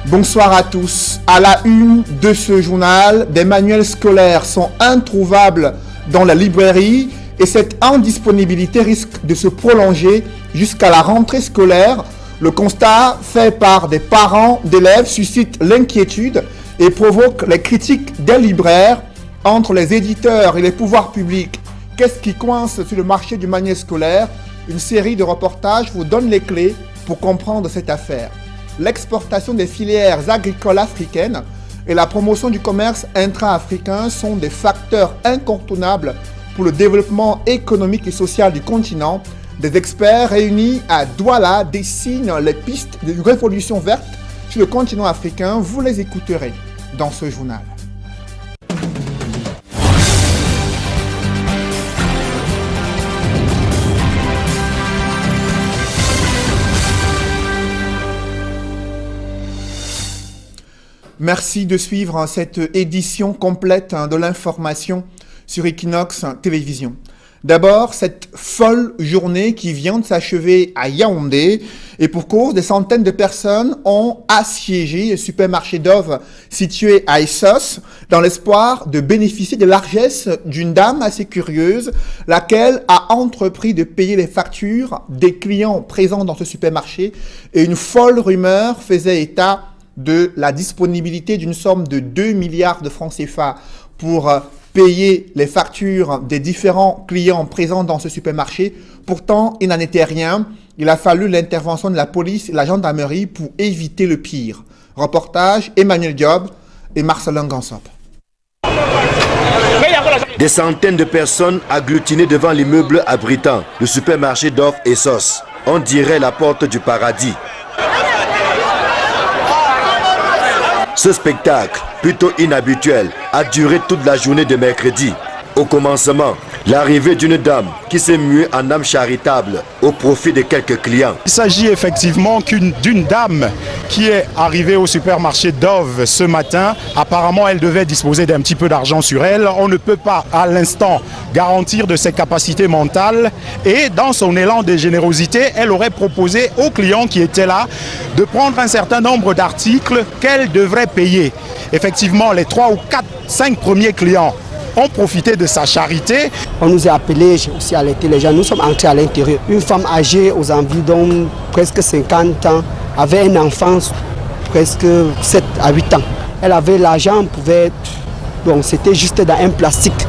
Bonsoir à tous. À la une de ce journal, des manuels scolaires sont introuvables dans la librairie et cette indisponibilité risque de se prolonger jusqu'à la rentrée scolaire. Le constat fait par des parents d'élèves suscite l'inquiétude et provoque les critiques des libraires. Entre les éditeurs et les pouvoirs publics, qu'est-ce qui coince sur le marché du manuel scolaire? Une série de reportages vous donne les clés pour comprendre cette affaire. L'exportation des filières agricoles africaines et la promotion du commerce intra-africain sont des facteurs incontournables pour le développement économique et social du continent. Des experts réunis à Douala dessinent les pistes d'une révolution verte sur le continent africain. Vous les écouterez dans ce journal. Merci de suivre cette édition complète de l'information sur Equinox Télévision. D'abord, cette folle journée qui vient de s'achever à Yaoundé et pour cause, des centaines de personnes ont assiégé le supermarché Dove situé à Essos dans l'espoir de bénéficier des largesses d'une dame assez curieuse, laquelle a entrepris de payer les factures des clients présents dans ce supermarché et une folle rumeur faisait état de la disponibilité d'une somme de 2 milliards de francs CFA pour payer les factures des différents clients présents dans ce supermarché. Pourtant, il n'en était rien. Il a fallu l'intervention de la police et de la gendarmerie pour éviter le pire. Reportage Emmanuel Diop et Marcelin Gansop. Des centaines de personnes agglutinées devant l'immeuble abritant le supermarché Dove Essos. On dirait la porte du paradis. Ce spectacle, plutôt inhabituel, a duré toute la journée de mercredi. Au commencement, l'arrivée d'une dame qui s'est muée en âme charitable au profit de quelques clients. Il s'agit effectivement d'une dame qui est arrivée au supermarché Dove ce matin. Apparemment, elle devait disposer d'un petit peu d'argent sur elle. On ne peut pas à l'instant garantir de ses capacités mentales. Et dans son élan de générosité, elle aurait proposé aux clients qui étaient là de prendre un certain nombre d'articles qu'elle devrait payer. Effectivement, les 3 ou 4, 5 premiers clients ont profité de sa charité. On nous a appelés, j'ai aussi alerté les gens, nous sommes entrés à l'intérieur. Une femme âgée aux environs presque 50 ans avait un enfant presque 7 à 8 ans. Elle avait l'argent, pouvait... Donc c'était juste dans un plastique.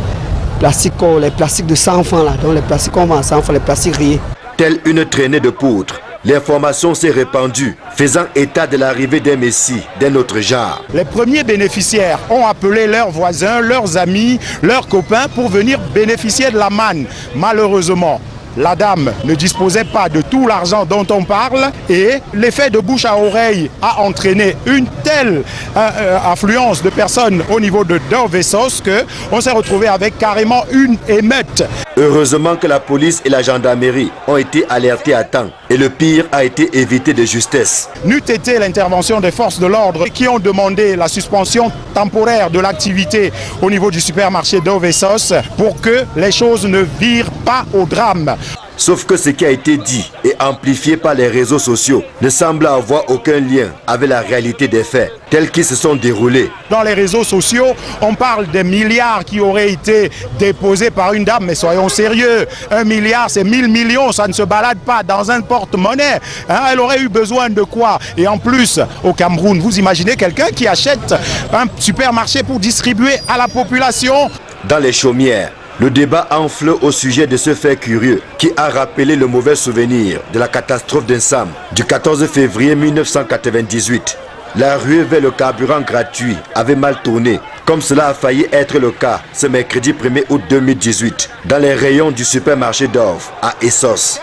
Les plastiques de 100 francs là, donc les plastiques qu'on vend à 100 francs, les plastiques rayés. Telle une traînée de poudre, l'information s'est répandue, faisant état de l'arrivée d'un messie d'un autre genre. Les premiers bénéficiaires ont appelé leurs voisins, leurs amis, leurs copains pour venir bénéficier de la manne. Malheureusement, la dame ne disposait pas de tout l'argent dont on parle et l'effet de bouche à oreille a entraîné une telle affluence de personnes au niveau de Dove Essos qu'on s'est retrouvé avec carrément une émeute. Heureusement que la police et la gendarmerie ont été alertés à temps et le pire a été évité de justesse. N'eût été l'intervention des forces de l'ordre qui ont demandé la suspension temporaire de l'activité au niveau du supermarché Dove Essos pour que les choses ne virent pas au drame. Sauf que ce qui a été dit et amplifié par les réseaux sociaux ne semble avoir aucun lien avec la réalité des faits tels qu'ils se sont déroulés. Dans les réseaux sociaux, on parle des milliards qui auraient été déposés par une dame, mais soyons sérieux, 1 milliard c'est 1000 millions, ça ne se balade pas dans un porte-monnaie. Hein, elle aurait eu besoin de quoi? Et en plus, au Cameroun, vous imaginez quelqu'un qui achète un supermarché pour distribuer à la population? Dans les chaumières, le débat enfle au sujet de ce fait curieux qui a rappelé le mauvais souvenir de la catastrophe d'Ensam du 14 février 1998. La ruée vers le carburant gratuit avait mal tourné, comme cela a failli être le cas ce mercredi 1er août 2018 dans les rayons du supermarché Dove à Essos.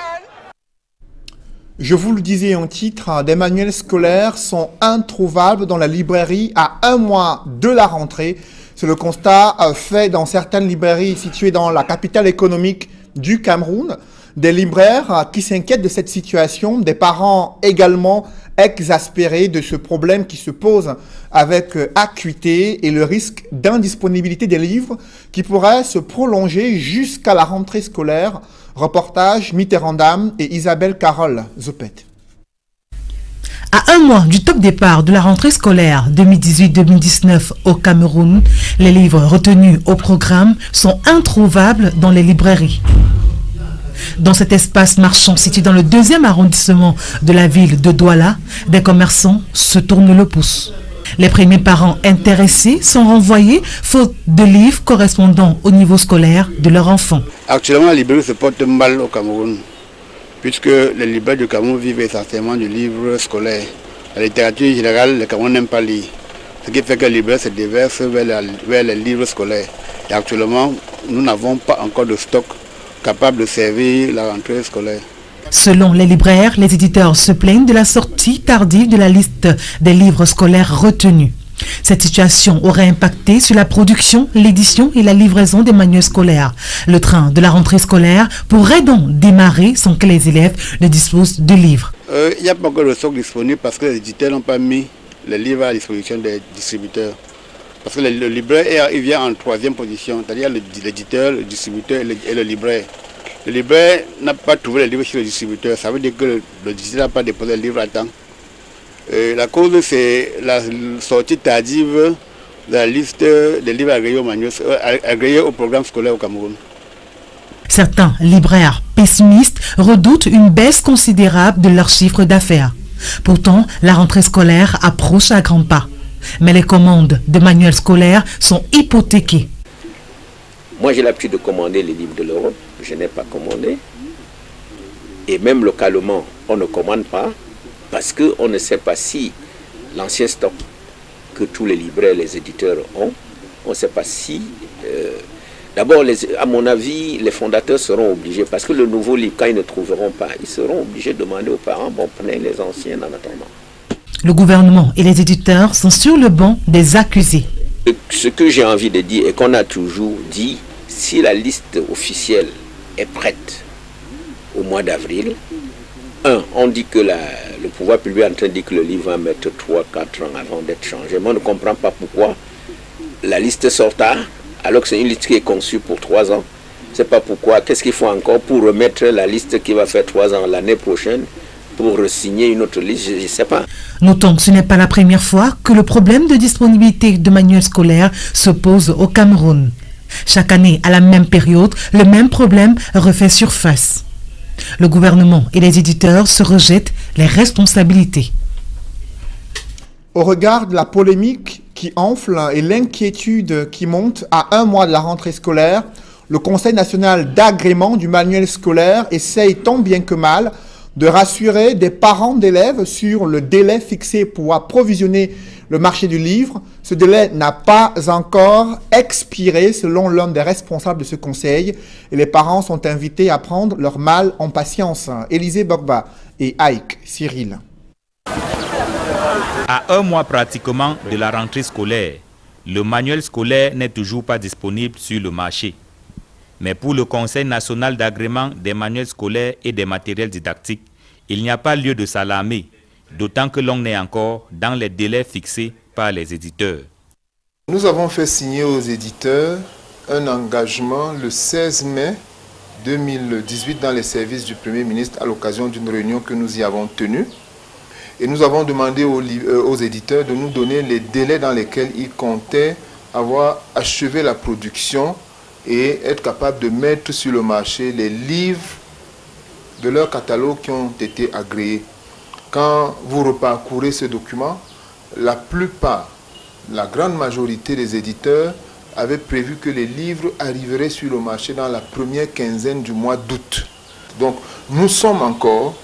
Je vous le disais en titre, des manuels scolaires sont introuvables dans la librairie à un mois de la rentrée. C'est le constat fait dans certaines librairies situées dans la capitale économique du Cameroun. Des libraires qui s'inquiètent de cette situation, des parents également exaspérés de ce problème qui se pose avec acuité et le risque d'indisponibilité des livres qui pourrait se prolonger jusqu'à la rentrée scolaire. Reportage Mitterrand et Isabelle Carole Zopet. À un mois du top départ de la rentrée scolaire 2018-2019 au Cameroun, les livres retenus au programme sont introuvables dans les librairies. Dans cet espace marchand situé dans le 2e arrondissement de la ville de Douala, des commerçants se tournent le pouce. Les premiers parents intéressés sont renvoyés faute de livres correspondant au niveau scolaire de leur enfant. Actuellement, la librairie se porte mal au Cameroun, puisque les libraires du Cameroun vivent essentiellement du livre scolaire. La littérature générale, le Cameroun n'aime pas lire. Ce qui fait que les libraires se déversent vers les livres scolaires. Et actuellement, nous n'avons pas encore de stock capable de servir la rentrée scolaire. Selon les libraires, les éditeurs se plaignent de la sortie tardive de la liste des livres scolaires retenus. Cette situation aurait impacté sur la production, l'édition et la livraison des manuels scolaires. Le train de la rentrée scolaire pourrait donc démarrer sans que les élèves ne disposent de livres. Il n'y a pas encore de stock disponible parce que les éditeurs n'ont pas mis les livres à la disposition des distributeurs. Parce que le libraire il vient en 3e position, c'est-à-dire l'éditeur, le distributeur et le libraire. Le libraire n'a pas trouvé les livres chez le distributeur, ça veut dire que le distributeur n'a pas déposé les livres à temps. La cause, c'est la sortie tardive de la liste des livres agréés au programme scolaire au Cameroun. Certains libraires pessimistes redoutent une baisse considérable de leur chiffre d'affaires. Pourtant, la rentrée scolaire approche à grands pas. Mais les commandes de manuels scolaires sont hypothéquées. Moi, j'ai l'habitude de commander les livres de l'Europe. Je n'ai pas commandé. Et même localement, on ne commande pas parce qu'on ne sait pas si l'ancien stock que tous les libraires et les éditeurs ont, on ne sait pas si... D'abord, à mon avis, les fondateurs seront obligés, parce que le nouveau livre, quand ils ne trouveront pas, ils seront obligés de demander aux parents, bon, prenez les anciens en attendant. Le gouvernement et les éditeurs sont sur le banc des accusés. Ce que j'ai envie de dire et qu'on a toujours dit, si la liste officielle est prête au mois d'avril, on dit que le pouvoir public est en train de dire que le livre va mettre 3-4 ans avant d'être changé. Mais on ne comprend pas pourquoi la liste sort tard, alors que c'est une liste qui est conçue pour 3 ans. Je ne sais pas pourquoi. Qu'est-ce qu'il faut encore pour remettre la liste qui va faire 3 ans l'année prochaine, pour signer une autre liste, je ne sais pas. Notons que ce n'est pas la première fois que le problème de disponibilité de manuels scolaires se pose au Cameroun. Chaque année, à la même période, le même problème refait surface. Le gouvernement et les éditeurs se rejettent les responsabilités. Au regard de la polémique qui enfle et l'inquiétude qui monte à un mois de la rentrée scolaire, le Conseil national d'agrément du manuel scolaire essaye tant bien que mal de rassurer des parents d'élèves sur le délai fixé pour approvisionner le marché du livre. Ce délai n'a pas encore expiré selon l'un des responsables de ce conseil et les parents sont invités à prendre leur mal en patience. Élisée Bogba et Aïk Cyril. À un mois pratiquement de la rentrée scolaire, le manuel scolaire n'est toujours pas disponible sur le marché. Mais pour le Conseil national d'agrément des manuels scolaires et des matériels didactiques, il n'y a pas lieu de s'alarmer, d'autant que l'on est encore dans les délais fixés par les éditeurs. Nous avons fait signer aux éditeurs un engagement le 16 mai 2018 dans les services du Premier ministre à l'occasion d'une réunion que nous y avons tenue. Et nous avons demandé aux éditeurs de nous donner les délais dans lesquels ils comptaient avoir achevé la production et être capables de mettre sur le marché les livres de leur catalogue qui ont été agréés. Quand vous reparcourez ce document, la plupart, la grande majorité des éditeurs avaient prévu que les livres arriveraient sur le marché dans la première quinzaine du mois d'août. Donc nous sommes encore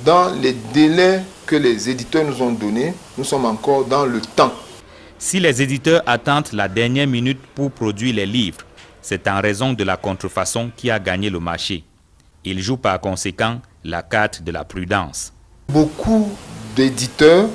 dans les délais que les éditeurs nous ont donnés, nous sommes encore dans le temps. Si les éditeurs attendent la dernière minute pour produire les livres, c'est en raison de la contrefaçon qui a gagné le marché. Ils jouent par conséquent la carte de la prudence. Beaucoup d'éditeurs,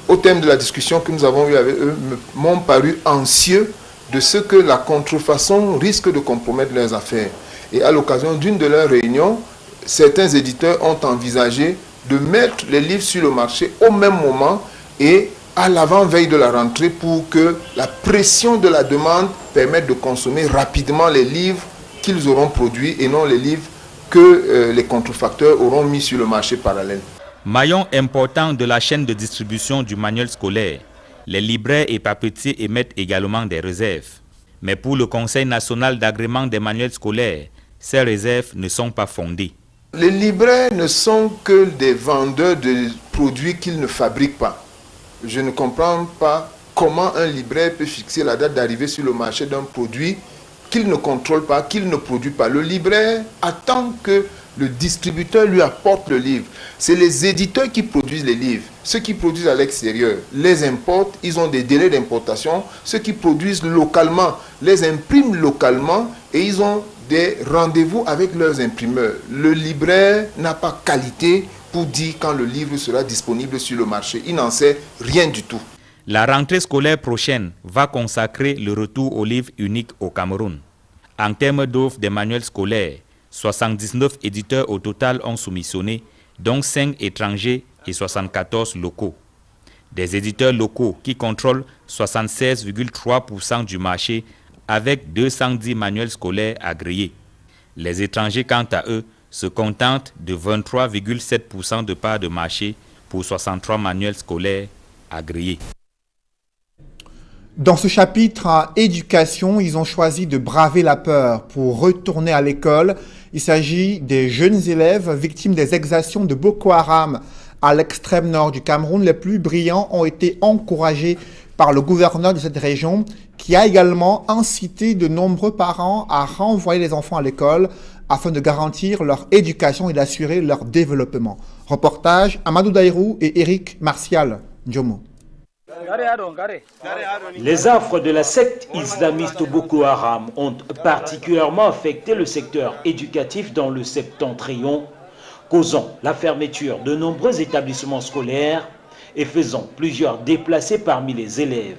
au thème de la discussion que nous avons eue avec eux, m'ont paru anxieux de ce que la contrefaçon risque de compromettre leurs affaires. Et à l'occasion d'une de leurs réunions, certains éditeurs ont envisagé de mettre les livres sur le marché au même moment et à l'avant-veille de la rentrée pour que la pression de la demande permette de consommer rapidement les livres qu'ils auront produits et non les livres que les contrefacteurs auront mis sur le marché parallèle. Maillon important de la chaîne de distribution du manuel scolaire, les libraires et papetiers émettent également des réserves. Mais pour le Conseil national d'agrément des manuels scolaires, ces réserves ne sont pas fondées. Les libraires ne sont que des vendeurs de produits qu'ils ne fabriquent pas. Je ne comprends pas comment un libraire peut fixer la date d'arrivée sur le marché d'un produit qu'il ne contrôle pas, qu'il ne produit pas. Le libraire attend que le distributeur lui apporte le livre. C'est les éditeurs qui produisent les livres. Ceux qui produisent à l'extérieur les importent, ils ont des délais d'importation. Ceux qui produisent localement les impriment localement et ils ont des rendez-vous avec leurs imprimeurs. Le libraire n'a pas qualité pour dire quand le livre sera disponible sur le marché. Il n'en sait rien du tout. La rentrée scolaire prochaine va consacrer le retour au livre unique au Cameroun. En termes d'offres des manuels scolaires, 79 éditeurs au total ont soumissionné, dont 5 étrangers et 74 locaux. Des éditeurs locaux qui contrôlent 76,3% du marché avec 210 manuels scolaires agréés. Les étrangers, quant à eux, se contentent de 23,7% de part de marché pour 63 manuels scolaires agréés. Dans ce chapitre éducation, ils ont choisi de braver la peur pour retourner à l'école. Il s'agit des jeunes élèves victimes des exactions de Boko Haram à l'extrême nord du Cameroun. Les plus brillants ont été encouragés par le gouverneur de cette région qui a également incité de nombreux parents à renvoyer les enfants à l'école afin de garantir leur éducation et d'assurer leur développement. Reportage Amadou Daïrou et Eric Martial Ndjomo. Les affres de la secte islamiste Boko Haram ont particulièrement affecté le secteur éducatif dans le septentrion, causant la fermeture de nombreux établissements scolaires et faisant plusieurs déplacés parmi les élèves.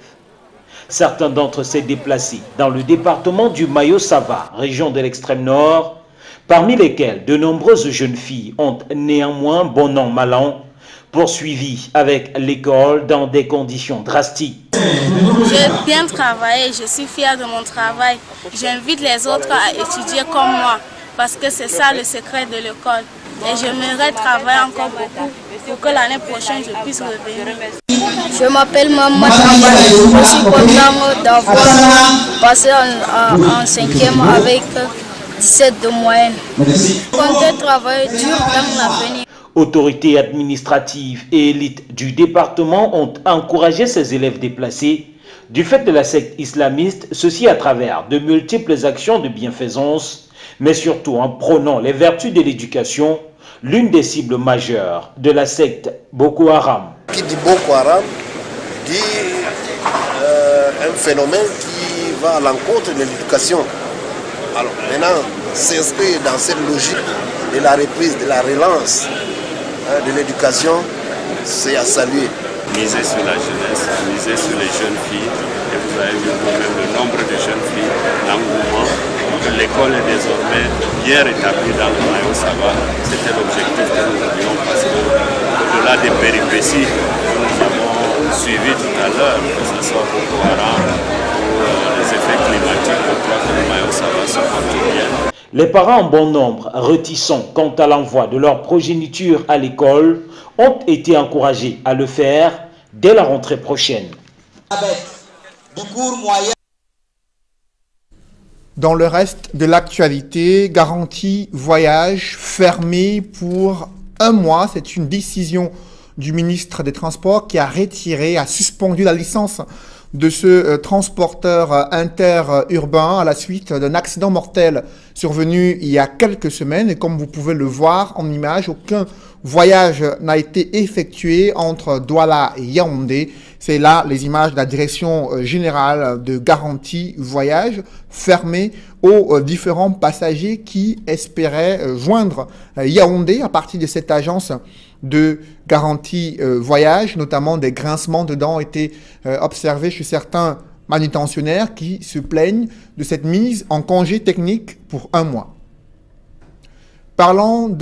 Certains d'entre ces déplacés dans le département du Mayo-Sava, région de l'extrême nord, parmi lesquels de nombreuses jeunes filles ont néanmoins, bon an mal an, poursuivi avec l'école dans des conditions drastiques. J'ai bien travaillé, je suis fière de mon travail. J'invite les autres à étudier comme moi parce que c'est ça le secret de l'école. Et j'aimerais travailler encore beaucoup pour que l'année prochaine je puisse revenir. Je m'appelle Maman, je suis contente d'avoir passé en 5e avec 17 de moyenne. Je compte travailler dur dans l'avenir. Autorités administratives et élites du département ont encouragé ces élèves déplacés du fait de la secte islamiste, ceci à travers de multiples actions de bienfaisance, mais surtout en prônant les vertus de l'éducation, l'une des cibles majeures de la secte Boko Haram. Qui dit Boko Haram dit un phénomène qui va à l'encontre de l'éducation. Alors maintenant, s'inscrit dans cette logique de la reprise, de la relance de l'éducation, c'est à saluer. Miser sur la jeunesse, miser sur les jeunes filles, et vous avez vu vous-même le nombre de jeunes filles, l'engouement. L'école est désormais bien rétablie dans le Mayo-Sava. C'était l'objectif que nous voulions parce que au-delà des péripéties que nous avons suivies tout à l'heure, que ce soit Boko Haram ou les effets climatiques, je crois que le Mayo-Sava se porte bien. Les parents en bon nombre, réticents quant à l'envoi de leur progéniture à l'école, ont été encouragés à le faire dès la rentrée prochaine. Dans le reste de l'actualité, Garantie Voyage fermée pour 1 mois. C'est une décision du ministre des Transports qui a suspendu la licence de ce transporteur interurbain à la suite d'un accident mortel survenu il y a quelques semaines. Et comme vous pouvez le voir en image, aucun voyage n'a été effectué entre Douala et Yaoundé. C'est là les images de la direction générale de Garantie Voyage fermée aux différents passagers qui espéraient joindre Yaoundé à partir de cette agence de Garantie Voyage. Notamment des grincements de dents ont été observés chez certains manutentionnaires qui se plaignent de cette mise en congé technique pour 1 mois. Parlons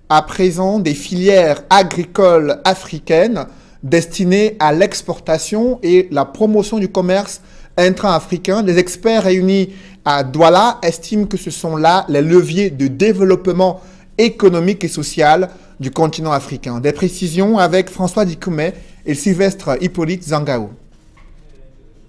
à présent des filières agricoles africaines destinées à l'exportation et la promotion du commerce intra-africain. Les experts réunis à Douala estiment que ce sont là les leviers de développement économique et sociale du continent africain. Des précisions avec François Dikoumé et Sylvestre Hippolyte Zangao.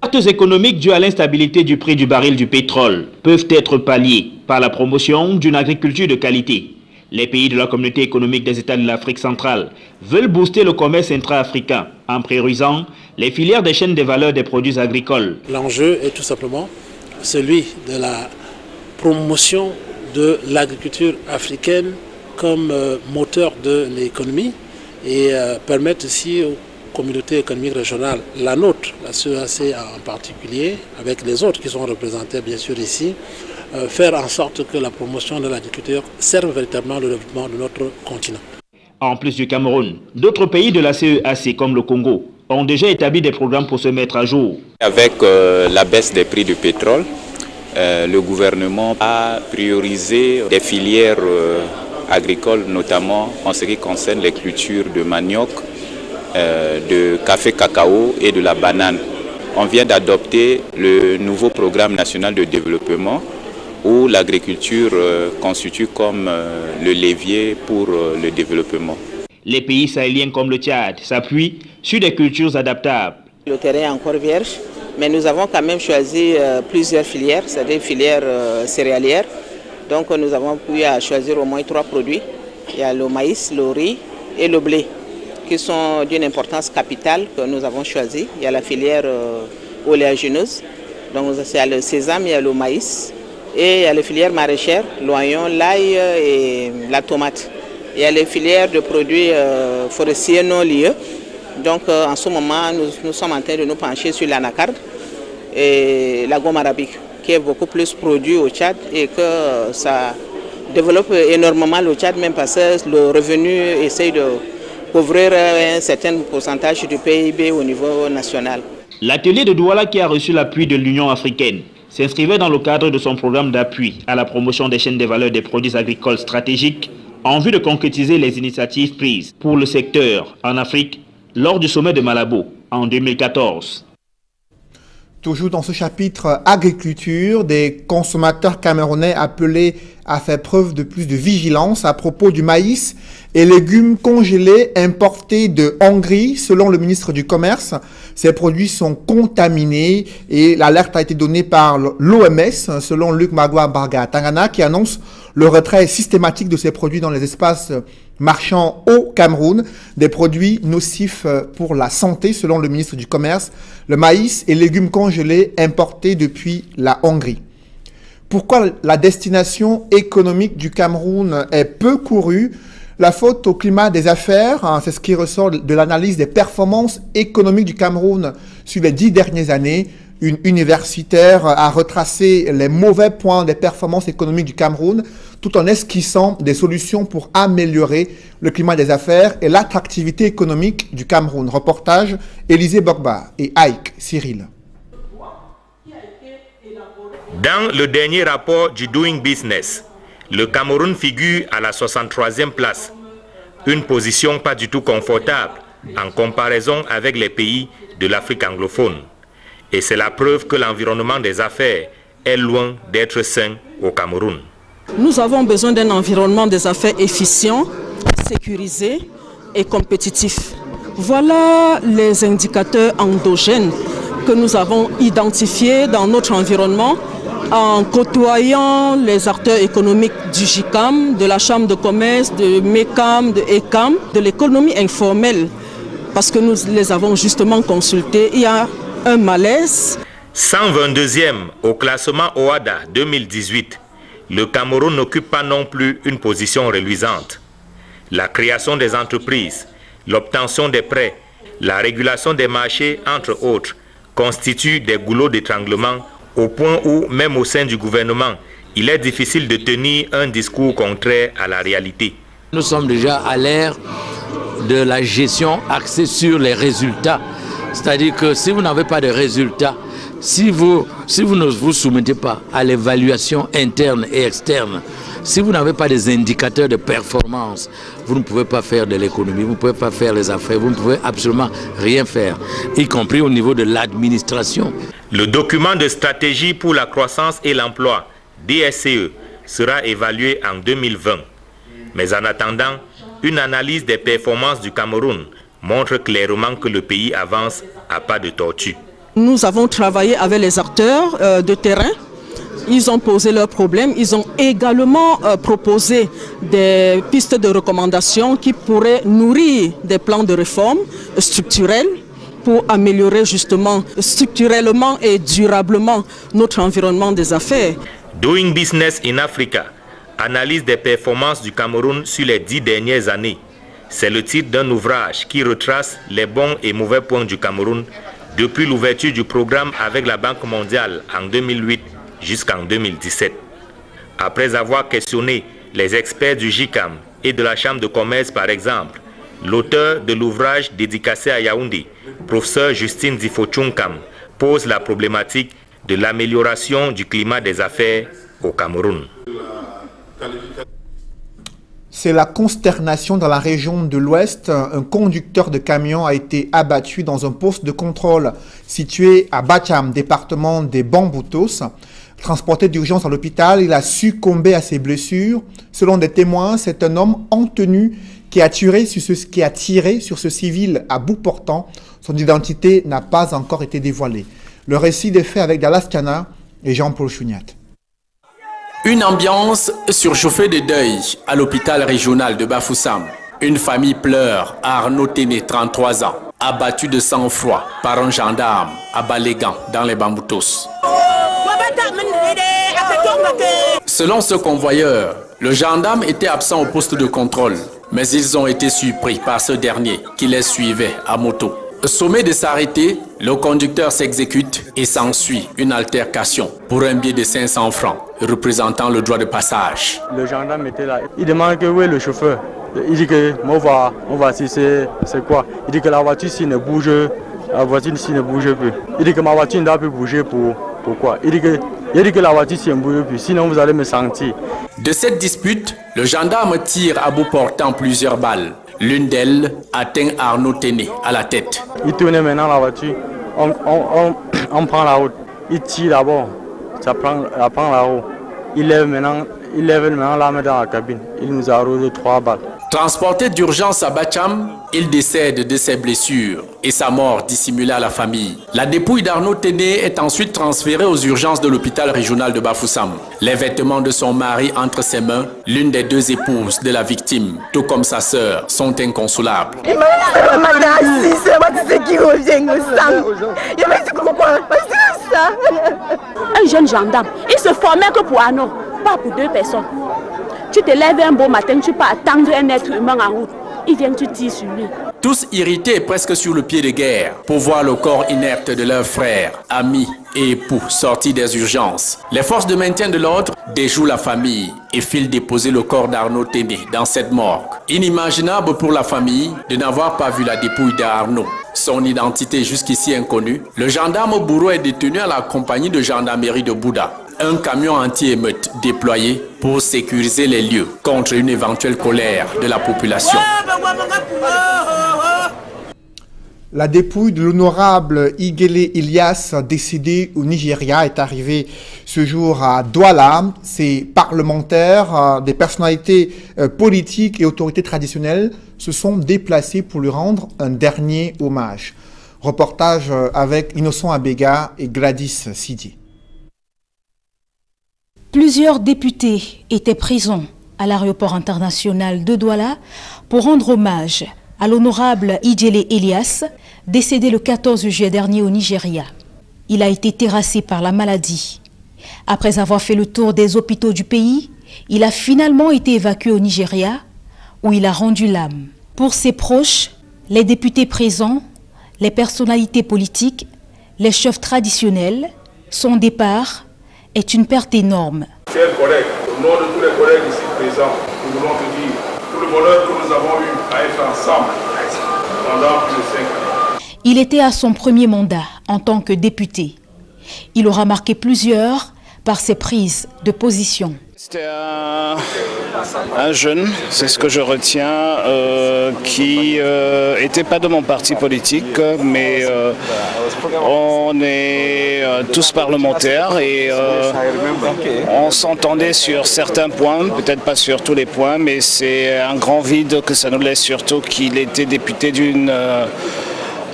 Les pertes économiques dues à l'instabilité du prix du baril du pétrole peuvent être palliées par la promotion d'une agriculture de qualité. Les pays de la communauté économique des États de l'Afrique centrale veulent booster le commerce intra-africain en priorisant les filières des chaînes de valeur des produits agricoles. L'enjeu est tout simplement celui de la promotion de l'agriculture africaine comme moteur de l'économie et permettre aussi aux communautés économiques régionales, la nôtre, la CEAC en particulier, avec les autres qui sont représentés bien sûr ici, faire en sorte que la promotion de l'agriculture serve véritablement au développement de notre continent. En plus du Cameroun, d'autres pays de la CEAC comme le Congo ont déjà établi des programmes pour se mettre à jour. Avec la baisse des prix du pétrole, le gouvernement a priorisé des filières agricoles, notamment en ce qui concerne les cultures de manioc, de café cacao et de la banane. On vient d'adopter le nouveau programme national de développement où l'agriculture constitue comme le levier pour le développement. Les pays sahéliens comme le Tchad s'appuient sur des cultures adaptables. Le terrain est encore vierge, mais nous avons quand même choisi plusieurs filières, c'est-à-dire filières céréalières. Donc nous avons pu choisir au moins 3 produits. Il y a le maïs, le riz et le blé, qui sont d'une importance capitale que nous avons choisi. Il y a la filière oléagineuse, donc il y a le sésame, il y a le maïs, et il y a les filières maraîchères, l'oignon, l'ail et la tomate. Il y a les filières de produits forestiers non liés. Donc en ce moment, nous sommes en train de nous pencher sur l'anacarde et la gomme arabique, qui est beaucoup plus produit au Tchad et que ça développe énormément le Tchad, même parce que le revenu essaye de couvrir un certain pourcentage du PIB au niveau national. L'atelier de Douala, qui a reçu l'appui de l'Union africaine, s'inscrivait dans le cadre de son programme d'appui à la promotion des chaînes de valeur des produits agricoles stratégiques en vue de concrétiser les initiatives prises pour le secteur en Afrique lors du sommet de Malabo en 2014. Toujours dans ce chapitre agriculture, des consommateurs camerounais appelés à faire preuve de plus de vigilance à propos du maïs et légumes congelés importés de Hongrie. Selon le ministre du Commerce, ces produits sont contaminés et l'alerte a été donnée par l'OMS, selon Luc Magua Barga Tangana, qui annonce le retrait systématique de ces produits dans les espaces marchands au Cameroun, des produits nocifs pour la santé, selon le ministre du Commerce, le maïs et légumes congelés importés depuis la Hongrie. Pourquoi la destination économique du Cameroun est peu courue? La faute au climat des affaires, c'est ce qui ressort de l'analyse des performances économiques du Cameroun sur les 10 dernières années. Une universitaire a retracé les mauvais points des performances économiques du Cameroun tout en esquissant des solutions pour améliorer le climat des affaires et l'attractivité économique du Cameroun. Reportage Élisée Bogba et Ike Cyril. Dans le dernier rapport du Doing Business, le Cameroun figure à la 63e place, une position pas du tout confortable en comparaison avec les pays de l'Afrique anglophone. Et c'est la preuve que l'environnement des affaires est loin d'être sain au Cameroun. Nous avons besoin d'un environnement des affaires efficient, sécurisé et compétitif. Voilà les indicateurs endogènes que nous avons identifiés dans notre environnement en côtoyant les acteurs économiques du JICAM, de la Chambre de commerce, de MECAM, de ECAM, de l'économie informelle, parce que nous les avons justement consultés. Il y a un malaise. 122e au classement OADA 2018, le Cameroun n'occupe pas non plus une position reluisante. La création des entreprises, l'obtention des prêts, la régulation des marchés, entre autres, constituent des goulots d'étranglement au point où, même au sein du gouvernement, il est difficile de tenir un discours contraire à la réalité. Nous sommes déjà à l'ère de la gestion axée sur les résultats. C'est-à-dire que si vous n'avez pas de résultats, si vous ne vous soumettez pas à l'évaluation interne et externe, si vous n'avez pas des indicateurs de performance, vous ne pouvez pas faire de l'économie, vous ne pouvez pas faire les affaires, vous ne pouvez absolument rien faire, y compris au niveau de l'administration. Le document de stratégie pour la croissance et l'emploi, DSCE, sera évalué en 2020. Mais en attendant, une analyse des performances du Cameroun montre clairement que le pays avance à pas de tortue. Nous avons travaillé avec les acteurs de terrain. Ils ont posé leurs problèmes. Ils ont également proposé des pistes de recommandation qui pourraient nourrir des plans de réforme structurels pour améliorer justement structurellement et durablement notre environnement des affaires. Doing Business in Africa, analyse des performances du Cameroun sur les 10 dernières années. C'est le titre d'un ouvrage qui retrace les bons et mauvais points du Cameroun depuis l'ouverture du programme avec la Banque mondiale en 2008 jusqu'en 2017. Après avoir questionné les experts du JICAM et de la Chambre de commerce par exemple, l'auteur de l'ouvrage dédicacé à Yaoundé, professeur Justine Zifochunkam, pose la problématique de l'amélioration du climat des affaires au Cameroun. C'est la consternation dans la région de l'Ouest. Un conducteur de camion a été abattu dans un poste de contrôle situé à Bacham, département des Bamboutos. Transporté d'urgence à l'hôpital, il a succombé à ses blessures. Selon des témoins, c'est un homme en tenue qui a tiré sur ce civil à bout portant. Son identité n'a pas encore été dévoilée. Le récit des faits avec Dallas Kana et Jean-Paul Chouniat. Une ambiance surchauffée de deuil à l'hôpital régional de Bafoussam. Une famille pleure à Arnaud Téné, 33 ans, abattu de sang-froid par un gendarme à Balégan dans les Bamboutos. Selon ce convoyeur, le gendarme était absent au poste de contrôle, mais ils ont été surpris par ce dernier qui les suivait à moto. Sommé de s'arrêter, le conducteur s'exécute et s'ensuit une altercation pour un billet de 500 francs représentant le droit de passage. Le gendarme était là, il demande que où est le chauffeur. Il dit que on va si c'est quoi. Il dit que la voiture ici ne bouge, plus. Il dit que ma voiture ne doit plus bouger pourquoi. Il dit que la voiture ici ne bouge plus, sinon vous allez me sentir. De cette dispute, le gendarme tire à bout portant plusieurs balles. L'une d'elles atteint Arnaud Téné à la tête. Il tourne maintenant la voiture, on prend la route. Il tire d'abord, ça prend la route. Il lève maintenant l'arme dans la cabine. Il nous a arrosé 3 balles. Transporté d'urgence à Bacham, il décède de ses blessures et sa mort dissimulée à la famille. La dépouille d'Arnaud Téné est ensuite transférée aux urgences de l'hôpital régional de Bafoussam. Les vêtements de son mari entre ses mains, l'une des 2 épouses de la victime, tout comme sa sœur, sont inconsolables. Un jeune gendarme, il se formait que pour Arnaud, pas pour 2 personnes. Tu te lèves un beau matin, tu peux attendre un être humain en route. Il vient, tu tires sur lui. Tous irrités presque sur le pied de guerre pour voir le corps inerte de leurs frères, amis et époux sortis des urgences. Les forces de maintien de l'ordre déjouent la famille et filent déposer le corps d'Arnaud Téné dans cette morgue. Inimaginable pour la famille de n'avoir pas vu la dépouille d'Arnaud. Son identité jusqu'ici inconnue, le gendarme bourreau est détenu à la compagnie de gendarmerie de Bouddha. Un camion anti-émeute déployé pour sécuriser les lieux contre une éventuelle colère de la population. La dépouille de l'honorable Igele Elias, décédé au Nigeria, est arrivée ce jour à Douala. Ces parlementaires, des personnalités politiques et autorités traditionnelles se sont déplacés pour lui rendre un dernier hommage. Reportage avec Innocent Abega et Gladys Sidi. Plusieurs députés étaient présents à l'aéroport international de Douala pour rendre hommage à l'honorable Igele Elias, décédé le 14 juillet dernier au Nigeria. Il a été terrassé par la maladie. Après avoir fait le tour des hôpitaux du pays, il a finalement été évacué au Nigeria, où il a rendu l'âme. Pour ses proches, les députés présents, les personnalités politiques, les chefs traditionnels, son départ est une perte énorme. Chers collègues, au nom de tous les collègues ici présents, nous voulons te dire tout le bonheur que nous avons eu à être ensemble pendant plus de 5 ans. Il était à son premier mandat en tant que député. Il aura marqué plusieurs par ses prises de position. C'était un jeune, c'est ce que je retiens, qui n'était pas de mon parti politique, mais on est tous parlementaires et on s'entendait sur certains points, peut-être pas sur tous les points, mais c'est un grand vide que ça nous laisse, surtout qu'il était député d'une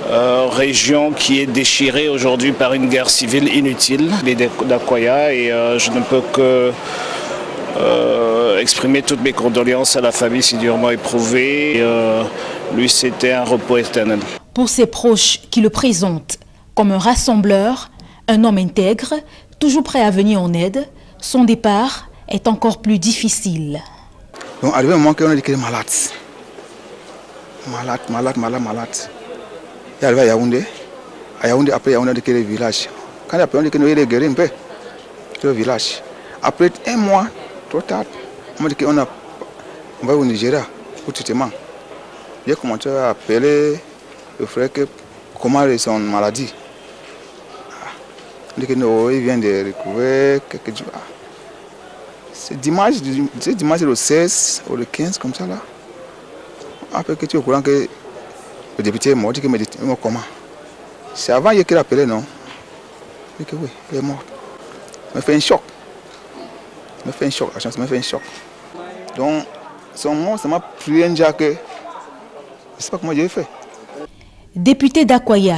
région qui est déchirée aujourd'hui par une guerre civile inutile, les d'Akwaya, et je ne peux que exprimer toutes mes condoléances à la famille si durement éprouvée. Lui, c'était un repos éternel. Pour ses proches qui le présentent comme un rassembleur, un homme intègre, toujours prêt à venir en aide, son départ est encore plus difficile. Donc, arrivé un moment qu'on a dit qu'il est malade. Malade. Il est arrivé à Yaoundé. Après Yaoundé, on a dit qu'il est village. Quand il a appelé, on a dit qu'il est guéri un peu. C'est le village. Après un mois, trop tard, on m'a dit qu'on va au Nigeria pour traitement. J'ai commencé à appeler le frère comment est son maladie. On dit qu'il vient de recouvrir quelques jours. C'est dimanche le 16 ou le 15, comme ça là. Après que tu es au courant que le député est mort, il me dit comment. C'est avant qu'il a appelé, non? Il dit que oui, il est mort. Il m'a fait un choc. La chance m'a fait un choc. Donc, son mot, ça m'a pris un jack. Je ne sais pas comment j'ai fait. Député d'Akwaya,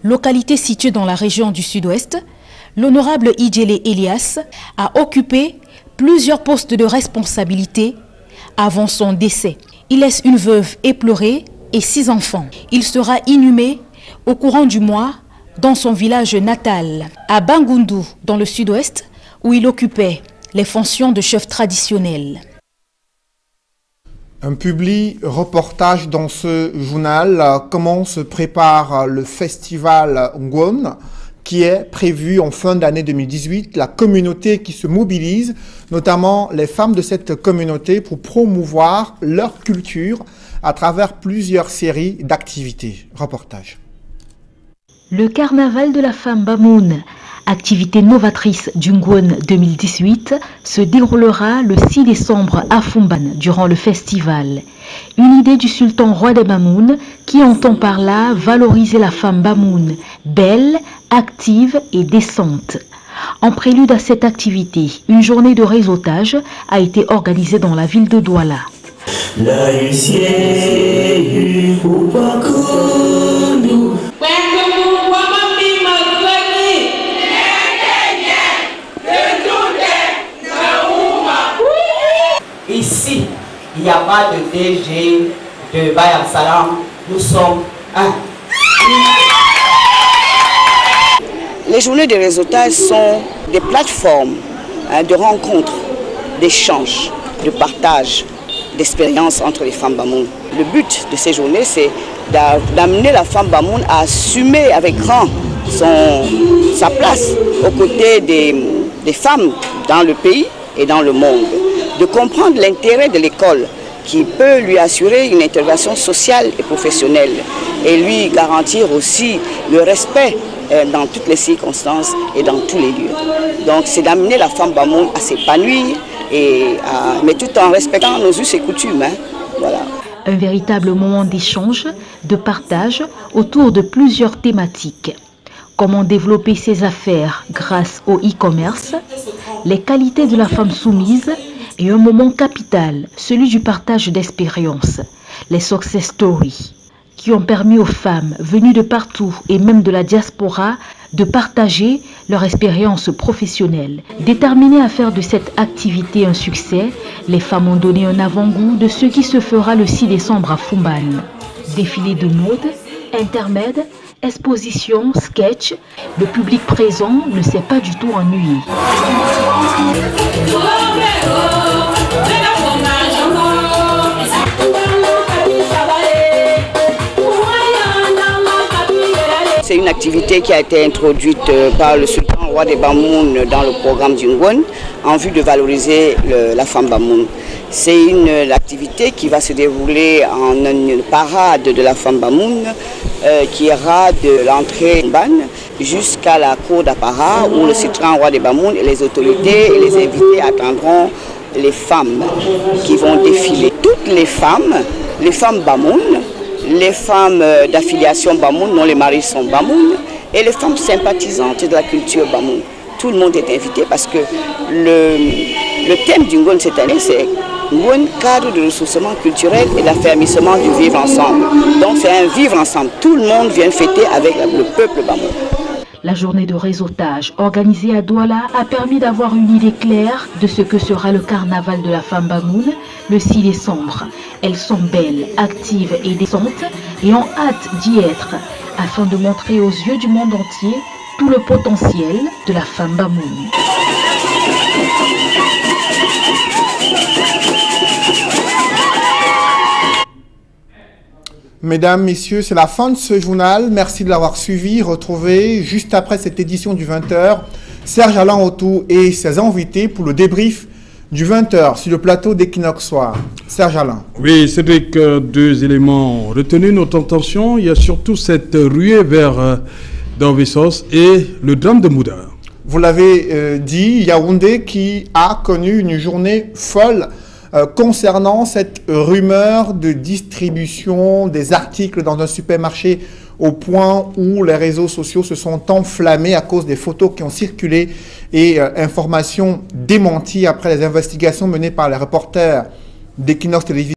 localité située dans la région du Sud-Ouest, l'honorable Idjele Elias a occupé plusieurs postes de responsabilité avant son décès. Il laisse une veuve éplorée et 6 enfants. Il sera inhumé au courant du mois dans son village natal, à Bangundu, dans le Sud-Ouest, où il occupait les fonctions de chef traditionnel. Un public reportage dans ce journal, comment se prépare le festival Ngwon qui est prévu en fin d'année 2018, la communauté qui se mobilise, notamment les femmes de cette communauté pour promouvoir leur culture à travers plusieurs séries d'activités. Reportage. Le carnaval de la femme Bamoun, activité novatrice du Ngwon 2018, se déroulera le 6 décembre à Fumban durant le festival. Une idée du sultan roi des Bamoun qui entend par là valoriser la femme Bamoun, belle, active et décente. En prélude à cette activité, une journée de réseautage a été organisée dans la ville de Douala. Ici, il n'y a pas de DG, de Bayam Salam, nous sommes un. Les journées de réseautage sont des plateformes de rencontres, d'échanges, de partage, d'expériences entre les femmes Bamoun. Le but de ces journées, c'est d'amener la femme Bamoun à assumer avec rang sa place aux côtés des femmes dans le pays et dans le monde. De comprendre l'intérêt de l'école qui peut lui assurer une intégration sociale et professionnelle et lui garantir aussi le respect dans toutes les circonstances et dans tous les lieux. Donc c'est d'amener la femme Bamoun à s'épanouir, mais tout en respectant nos us et coutumes. Voilà. Un véritable moment d'échange, de partage autour de plusieurs thématiques. Comment développer ses affaires grâce au e-commerce, les qualités de la femme soumise, et un moment capital, celui du partage d'expériences, les success stories, qui ont permis aux femmes venues de partout et même de la diaspora de partager leur expérience professionnelle. Déterminées à faire de cette activité un succès, les femmes ont donné un avant-goût de ce qui se fera le 6 décembre à Fumban. Défilé de mode, intermède, exposition, sketch, le public présent ne s'est pas du tout ennuyé. C'est une activité qui a été introduite par le sultan roi des Bamoun dans le programme du Ngwon en vue de valoriser la femme Bamoun. C'est une activité qui va se dérouler en une parade de la femme Bamoun qui ira de l'entrée Ban jusqu'à la cour d'apparat où le citoyen roi des Bamoun et les autorités et les invités attendront les femmes qui vont défiler. Toutes les femmes Bamoun, les femmes d'affiliation Bamoun, dont les maris sont Bamoun, et les femmes sympathisantes de la culture Bamoun. Tout le monde est invité parce que le thème du Ngon cette année, c'est Ngon, cadre de ressourcement culturel et d'affermissement du vivre ensemble. Donc c'est un vivre ensemble. Tout le monde vient fêter avec le peuple Bamoun. La journée de réseautage organisée à Douala a permis d'avoir une idée claire de ce que sera le carnaval de la femme Bamoun. Le ciel est sombre. Elles sont belles, actives et décentes et ont hâte d'y être afin de montrer aux yeux du monde entier tout le potentiel de la femme Bamoun. Mesdames, Messieurs, c'est la fin de ce journal. Merci de l'avoir suivi. Retrouvez juste après cette édition du 20h Serge Alain Autou et ses invités pour le débrief du 20h sur le plateau d'Equinox Soir. Serge Alain. Oui, Cédric, deux éléments ont retenu notre attention. Il y a surtout cette ruée vers Davisos et le drame de Mouda. Vous l'avez dit, Yaoundé qui a connu une journée folle concernant cette rumeur de distribution des articles dans un supermarché au point où les réseaux sociaux se sont enflammés à cause des photos qui ont circulé et informations démenties après les investigations menées par les reporters d'Equinox Télévision.